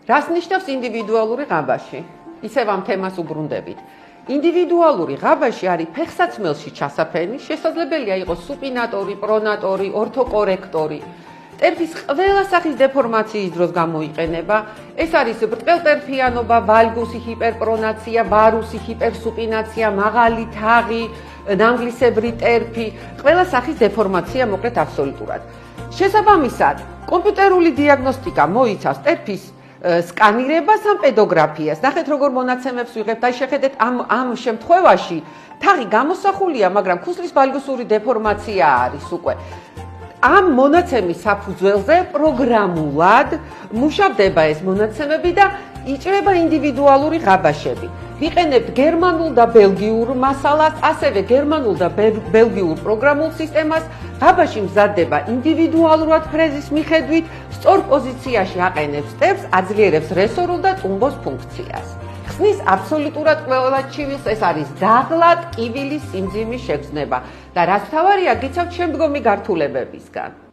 რას ნიშნავს ინდივიდუალური ღაბაში? ისევ ამ თემას უბრუნდებით. ინდივიდუალური ღაბაში არის ფეხსაცმელში ჩასაფენი, შესაძლებელია იყოს სუპინატორი, პრონატორი, ორთოკორექტორი. ტერფის ყველა სახის დეფორმაციის დროს გამოიყენება. ეს არის ბრტყელტერფიანობა, ვალგუსი ჰიპერპრონაცია, ვარუსი ჰიპერსუპინაცია, მაღალი თაღი, ნანგლისებრი ტერფი, ყველა სახის დეფორმაცია მოკლედ აბსოლუტურად. შესაბამისად, კომპიუტერული დიაგნოსტიკა მოიცავს ტერფის სკანირებას ან პედოგრაფიას. ნახეთ როგორ მონაცემებს ვიღებთ. აი შეხედეთ ამ შემთხვევაში თაღი გამოსახულია, მაგრამ ქუსლის ვალგუსური დეფორმაცია არის უკვე. ამ მონაცემის საფუძველზე პროგრამულად მუშავდება ეს მონაცემები და იჭრება ინდივიდუალური ღაბაშები. ვიყენებთ გერმანულ და ბელგიურ მასალას, ასევე გერმანულ და ბელგიურ პროგრამულ სისტემას. ღაბაში მზადდება ინდივიდუალურად ფრეზის მიხედვით, სწორ პოზიციაში აყენებს სტეპს, აძლიერებს რესორულ და ტუმბოს ფუნქციას. ხსნის აბსოლუტურად ყველა ჩივილს, ეს არის დაღლა, ტკივილის სიმძიმის შეგრძნება და რაც მთავარია, გიცავთ შემდგომი გართულებებისგან.